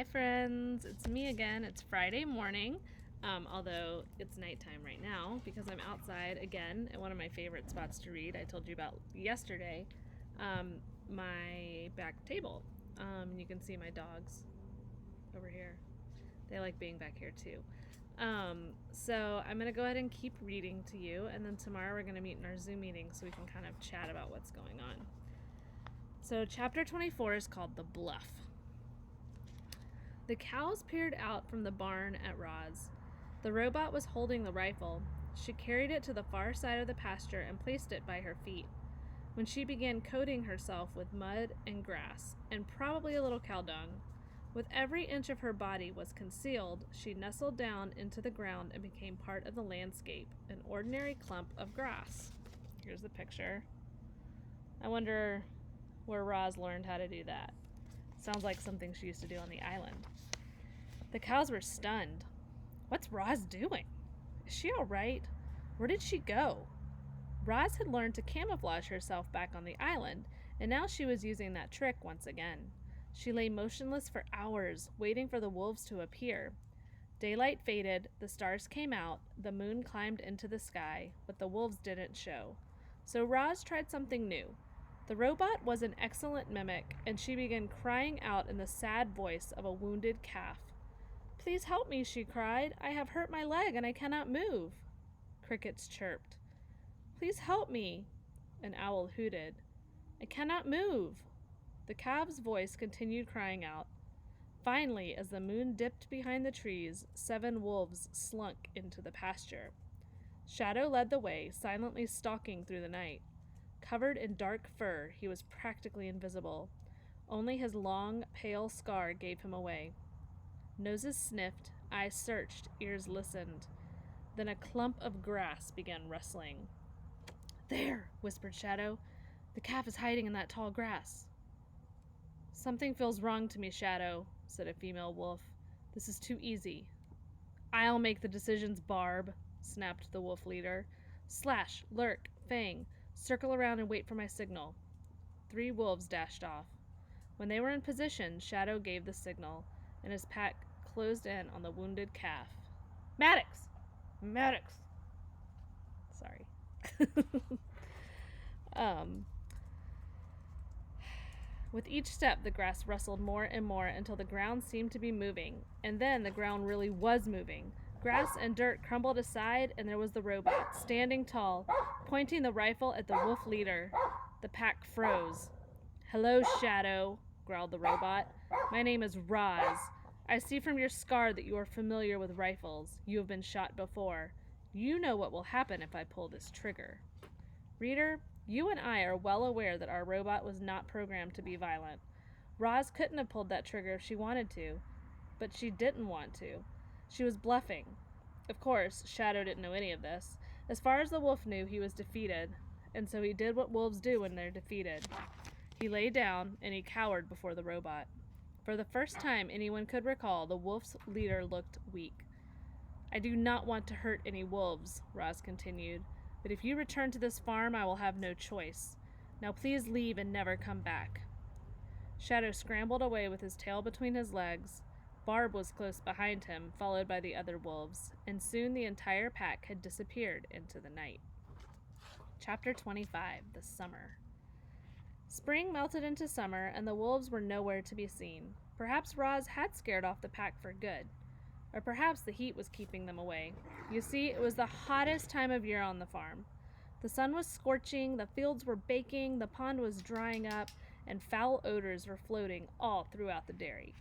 Hi friends, it's me again. It's Friday morning, although it's nighttime right now because I'm outside again at one of my favorite spots to read. I told you about yesterday, my back table. You can see my dogs over here. They like being back here too. So I'm gonna go ahead and keep reading to you, and then tomorrow we're gonna meet in our Zoom meeting so we can kind of chat about what's going on. So chapter 24 is called The Bluff. The cows peered out from the barn at Roz. The robot was holding the rifle. She carried it to the far side of the pasture and placed it by her feet. When she began coating herself with mud and grass, and probably a little cow dung, with every inch of her body was concealed, she nestled down into the ground and became part of the landscape, an ordinary clump of grass. Here's the picture. I wonder where Roz learned how to do that. Sounds like something she used to do on the island. The cows were stunned. What's Roz doing? Is she all right? Where did she go? Roz had learned to camouflage herself back on the island, and now she was using that trick once again. She lay motionless for hours, waiting for the wolves to appear. Daylight faded, the stars came out, the moon climbed into the sky, but the wolves didn't show. So Roz tried something new. The robot was an excellent mimic, and she began crying out in the sad voice of a wounded calf. "Please help me," she cried. "I have hurt my leg and I cannot move." Crickets chirped. "Please help me," an owl hooted. "I cannot move." The calf's voice continued crying out. Finally, as the moon dipped behind the trees, 7 wolves slunk into the pasture. Shadow led the way, silently stalking through the night. Covered in dark fur, he was practically invisible. Only his long, pale scar gave him away. Noses sniffed, eyes searched, ears listened. Then a clump of grass began rustling. "There," whispered Shadow. "The calf is hiding in that tall grass." "Something feels wrong to me, Shadow," said a female wolf. "This is too easy." "I'll make the decisions, Barb," snapped the wolf leader. "Slash, lurk, fang, circle around and wait for my signal." 3 wolves dashed off. When they were in position, Shadow gave the signal, and his pack closed in on the wounded calf. "Maddox! Maddox!" Sorry. With each step, the grass rustled more and more until the ground seemed to be moving, and then the ground really was moving. Grass and dirt crumbled aside, and there was the robot, standing tall, pointing the rifle at the wolf leader. The pack froze. "Hello, Shadow," growled the robot. "My name is Roz. I see from your scar that you are familiar with rifles. You have been shot before. You know what will happen if I pull this trigger." Reader, you and I are well aware that our robot was not programmed to be violent. Roz couldn't have pulled that trigger if she wanted to, but she didn't want to. She was bluffing. Of course, Shadow didn't know any of this. As far as the wolf knew, he was defeated, and so he did what wolves do when they're defeated. He lay down, and he cowered before the robot. For the first time anyone could recall, the wolf's leader looked weak. "I do not want to hurt any wolves," Roz continued, "but if you return to this farm, I will have no choice. Now please leave and never come back." Shadow scrambled away with his tail between his legs. Barb was close behind him, followed by the other wolves, and soon the entire pack had disappeared into the night. Chapter 25, The Summer. Spring melted into summer, and the wolves were nowhere to be seen. Perhaps Roz had scared off the pack for good. Or perhaps the heat was keeping them away. You see, it was the hottest time of year on the farm. The sun was scorching, the fields were baking, the pond was drying up, and foul odors were floating all throughout the dairy.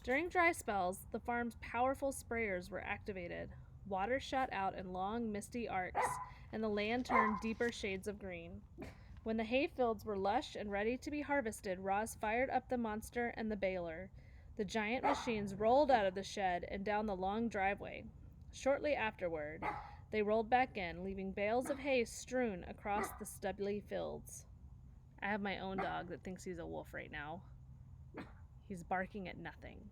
During dry spells, the farm's powerful sprayers were activated. Water shot out in long, misty arcs, and the land turned deeper shades of green. When the hay fields were lush and ready to be harvested, Roz fired up the monster and the baler. The giant machines rolled out of the shed and down the long driveway. Shortly afterward, they rolled back in, leaving bales of hay strewn across the stubbly fields. I have my own dog that thinks he's a wolf right now. He's barking at nothing.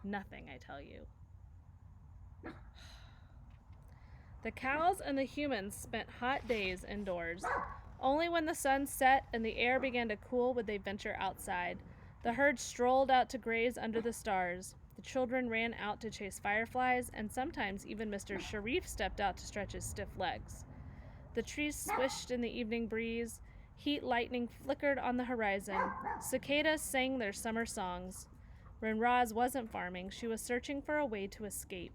Nothing, I tell you. The cows and the humans spent hot days indoors. Only when the sun set and the air began to cool would they venture outside. The herd strolled out to graze under the stars. The children ran out to chase fireflies, and sometimes even Mr. Sharif stepped out to stretch his stiff legs. The trees swished in the evening breeze. Heat lightning flickered on the horizon. Cicadas sang their summer songs. When Roz wasn't farming, she was searching for a way to escape.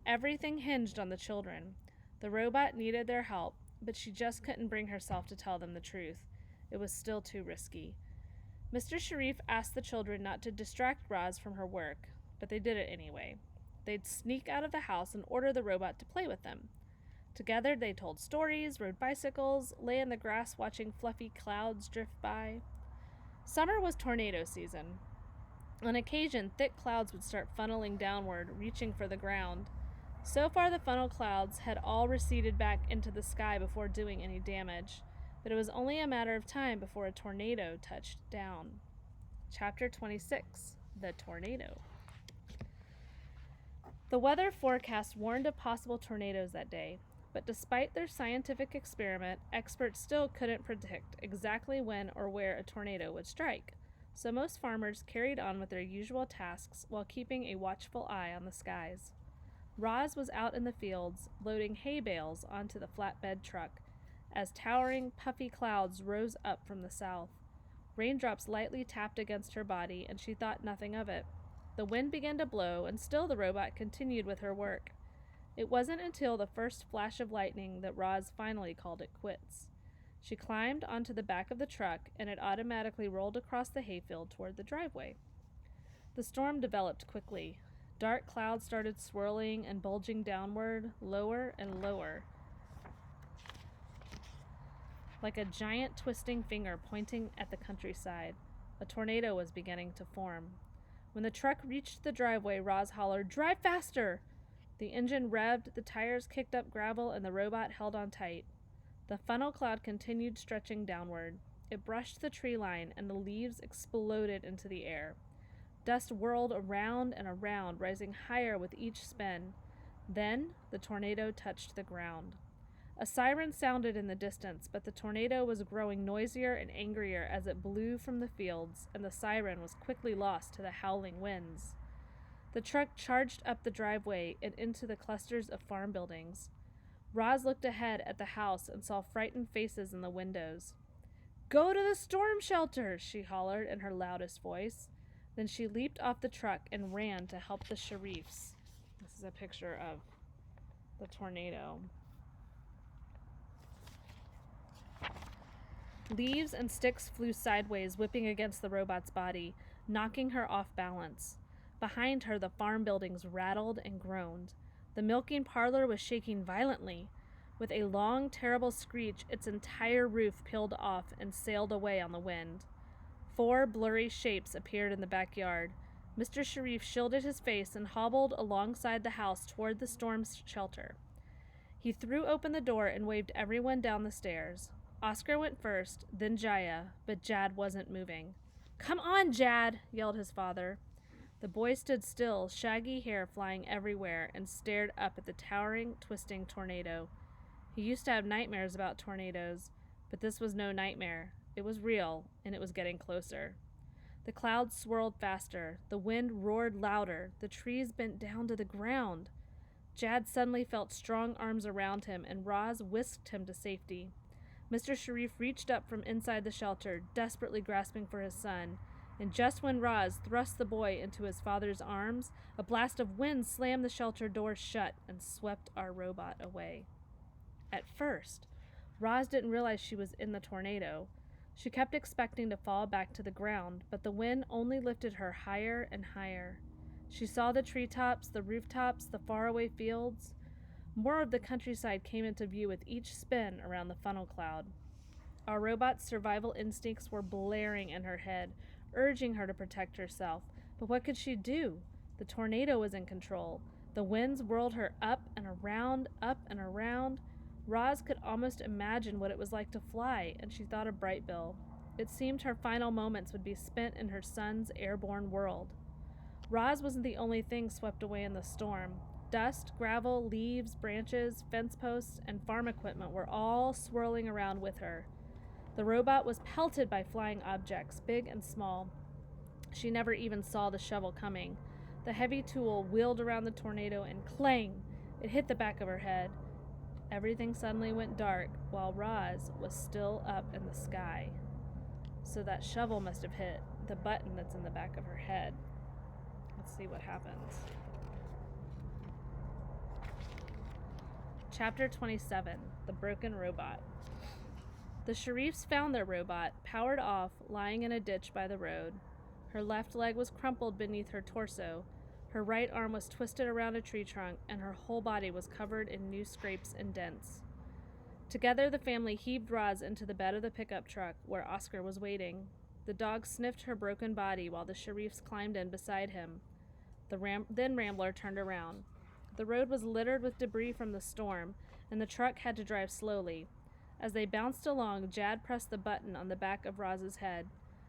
Everything hinged on the children. The robot needed their help, but she just couldn't bring herself to tell them the truth. It was still too risky. Mr. Sharif asked the children not to distract Roz from her work, but they did it anyway. They'd sneak out of the house and order the robot to play with them. Together they told stories, rode bicycles, lay in the grass watching fluffy clouds drift by. Summer was tornado season. On occasion, thick clouds would start funneling downward, reaching for the ground. So far, the funnel clouds had all receded back into the sky before doing any damage, but it was only a matter of time before a tornado touched down. Chapter 26, The Tornado. The weather forecast warned of possible tornadoes that day, but despite their scientific experiment, experts still couldn't predict exactly when or where a tornado would strike, so most farmers carried on with their usual tasks while keeping a watchful eye on the skies. Roz was out in the fields, loading hay bales onto the flatbed truck, as towering, puffy clouds rose up from the south. Raindrops lightly tapped against her body, and she thought nothing of it. The wind began to blow, and still the robot continued with her work. It wasn't until the first flash of lightning that Roz finally called it quits. She climbed onto the back of the truck, and it automatically rolled across the hayfield toward the driveway. The storm developed quickly. Dark clouds started swirling and bulging downward, lower and lower, like a giant twisting finger pointing at the countryside. A tornado was beginning to form. When the truck reached the driveway, Roz hollered, "Drive faster!" The engine revved, the tires kicked up gravel, and the robot held on tight. The funnel cloud continued stretching downward. It brushed the tree line, and the leaves exploded into the air. Dust whirled around and around, rising higher with each spin. Then the tornado touched the ground. A siren sounded in the distance, but the tornado was growing noisier and angrier as it blew from the fields, and the siren was quickly lost to the howling winds. The truck charged up the driveway and into the clusters of farm buildings. Roz looked ahead at the house and saw frightened faces in the windows. "Go to the storm shelter!" she hollered in her loudest voice. Then she leaped off the truck and ran to help the Sharifs. This is a picture of the tornado. Leaves and sticks flew sideways, whipping against the robot's body, knocking her off balance. Behind her, the farm buildings rattled and groaned. The milking parlor was shaking violently. With a long, terrible screech, its entire roof peeled off and sailed away on the wind. 4 blurry shapes appeared in the backyard. Mr. Sharif shielded his face and hobbled alongside the house toward the storm shelter. He threw open the door and waved everyone down the stairs. Oscar went first, then Jaya, but Jad wasn't moving. "Come on, Jad!" yelled his father. The boy stood still, shaggy hair flying everywhere, and stared up at the towering, twisting tornado. He used to have nightmares about tornadoes, but this was no nightmare. It was real, and it was getting closer. The clouds swirled faster. The wind roared louder. The trees bent down to the ground. Jad suddenly felt strong arms around him, and Roz whisked him to safety. Mr. Sharif reached up from inside the shelter, desperately grasping for his son, and just when Roz thrust the boy into his father's arms, a blast of wind slammed the shelter door shut and swept our robot away. At first, Roz didn't realize she was in the tornado. She kept expecting to fall back to the ground, but the wind only lifted her higher and higher. She saw the treetops, the rooftops, the faraway fields. More of the countryside came into view with each spin around the funnel cloud. Our robot's survival instincts were blaring in her head, urging her to protect herself. But what could she do? The tornado was in control. The winds whirled her up and around, up and around. Roz could almost imagine what it was like to fly, and she thought of Brightbill. It seemed her final moments would be spent in her son's airborne world. Roz wasn't the only thing swept away in the storm. Dust, gravel, leaves, branches, fence posts, and farm equipment were all swirling around with her. The robot was pelted by flying objects, big and small. She never even saw the shovel coming. The heavy tool wheeled around the tornado and clang! It hit the back of her head. Everything suddenly went dark while Roz was still up in the sky. So that shovel must have hit the button that's in the back of her head. Let's see what happens. Chapter 27, The Broken Robot. The Sharifs found their robot, powered off, lying in a ditch by the road. Her left leg was crumpled beneath her torso, her right arm was twisted around a tree trunk, and her whole body was covered in new scrapes and dents. Together, the family heaved Roz into the bed of the pickup truck, where Oscar was waiting. The dog sniffed her broken body while the Sharifs climbed in beside him. Then Rambler turned around. The road was littered with debris from the storm, and the truck had to drive slowly. As they bounced along, Jad pressed the button on the back of Roz's head.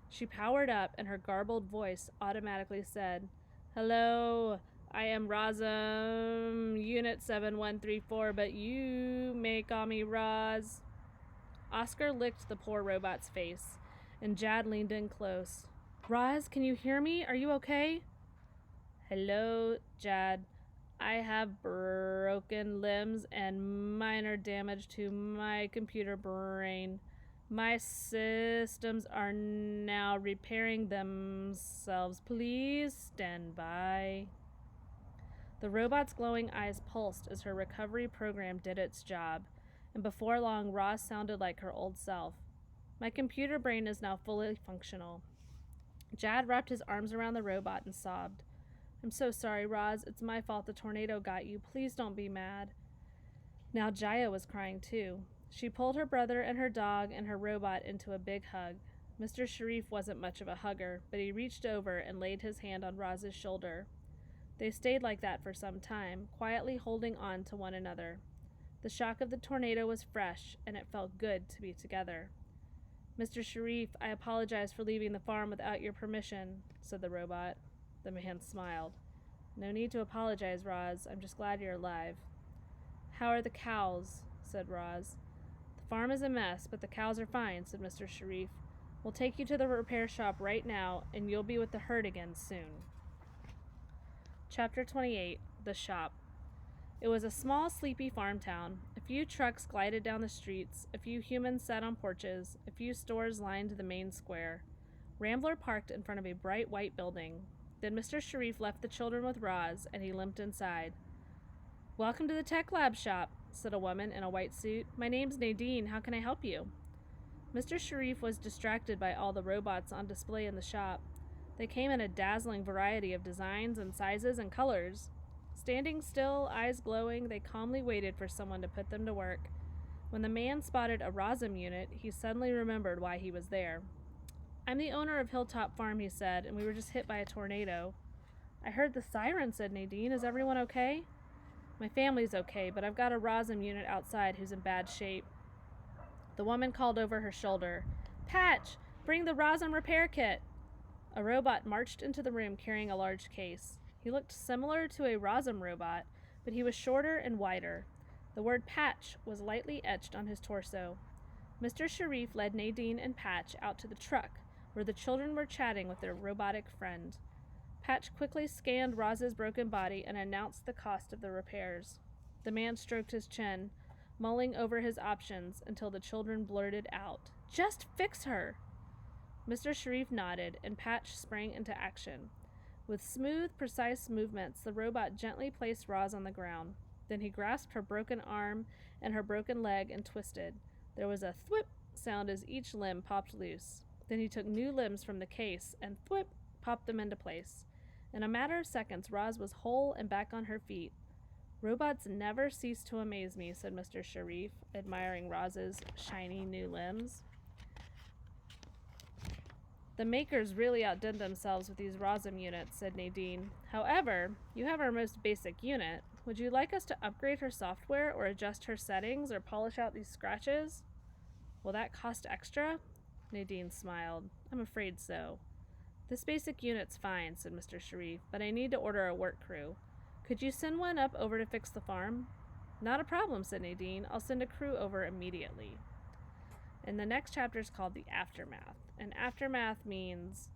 She powered up, and her garbled voice automatically said, "Hello, I am Rozum, Unit 7134, but you may call me Roz." Oscar licked the poor robot's face, and Jad leaned in close. "Roz, can you hear me? Are you okay?" "Hello, Jad. I have broken limbs and minor damage to my computer brain. My systems are now repairing themselves. Please stand by." The robot's glowing eyes pulsed as her recovery program did its job, and before long, Roz sounded like her old self. "My computer brain is now fully functional." Jad wrapped his arms around the robot and sobbed. "I'm so sorry, Roz. It's my fault the tornado got you. Please don't be mad." Now Jaya was crying too. She pulled her brother and her dog and her robot into a big hug. Mr. Sharif wasn't much of a hugger, but he reached over and laid his hand on Roz's shoulder. They stayed like that for some time, quietly holding on to one another. The shock of the tornado was fresh, and it felt good to be together. "Mr. Sharif, I apologize for leaving the farm without your permission," said the robot. The man smiled. "No need to apologize, Roz. I'm just glad you're alive." "How are the cows?" said Roz. "The farm is a mess, but the cows are fine," said Mr. Sharif. "We'll take you to the repair shop right now, and you'll be with the herd again soon." Chapter 28, The Shop. It was a small, sleepy farm town. A few trucks glided down the streets, a few humans sat on porches, a few stores lined the main square. Rambler parked in front of a bright white building. Then Mr. Sharif left the children with Roz, and he limped inside. "Welcome to the tech lab shop," said a woman in a white suit. "My name's Nadine. How can I help you?" Mr. Sharif was distracted by all the robots on display in the shop. They came in a dazzling variety of designs and sizes and colors. Standing still, eyes glowing, they calmly waited for someone to put them to work. When the man spotted a Rozum unit, he suddenly remembered why he was there. "I'm the owner of Hilltop Farm," he said, "and we were just hit by a tornado." "I heard the siren," said Nadine. "Is everyone okay?" "My family's okay, but I've got a Rozum unit outside who's in bad shape." The woman called over her shoulder, "Patch, bring the Rozum repair kit." A robot marched into the room carrying a large case. He looked similar to a Rozum robot, but he was shorter and wider. The word Patch was lightly etched on his torso. Mr. Sharif led Nadine and Patch out to the truck, where the children were chatting with their robotic friend. Patch quickly scanned Roz's broken body and announced the cost of the repairs. The man stroked his chin, mulling over his options until the children blurted out, "Just fix her!" Mr. Sharif nodded, and Patch sprang into action. With smooth, precise movements, the robot gently placed Roz on the ground. Then he grasped her broken arm and her broken leg and twisted. There was a thwip sound as each limb popped loose. Then he took new limbs from the case and thwip popped them into place. In a matter of seconds, Roz was whole and back on her feet. "Robots never cease to amaze me," said Mr. Sharif, admiring Roz's shiny new limbs. "The makers really outdid themselves with these Rozum units," said Nadine. "However, you have our most basic unit. Would you like us to upgrade her software or adjust her settings or polish out these scratches?" "Will that cost extra?" Nadine smiled. "I'm afraid so." "This basic unit's fine," said Mr. Sharif, "but I need to order a work crew. Could you send one up over to fix the farm?" "Not a problem," said Nadine. "I'll send a crew over immediately." And the next chapter is called The Aftermath. And aftermath means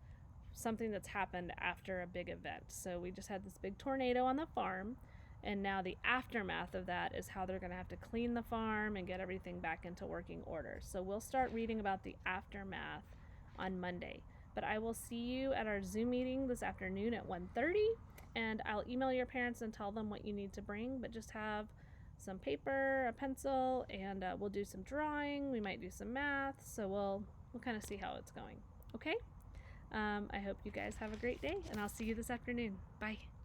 something that's happened after a big event. So we just had this big tornado on the farm, and now the aftermath of that is how they're going to have to clean the farm and get everything back into working order. So we'll start reading about the aftermath on Monday. But I will see you at our Zoom meeting this afternoon at 1:30, and I'll email your parents and tell them what you need to bring, but just have some paper, a pencil, and we'll do some drawing. We might do some math, so we'll kind of see how it's going. Okay? I hope you guys have a great day, and I'll see you this afternoon. Bye.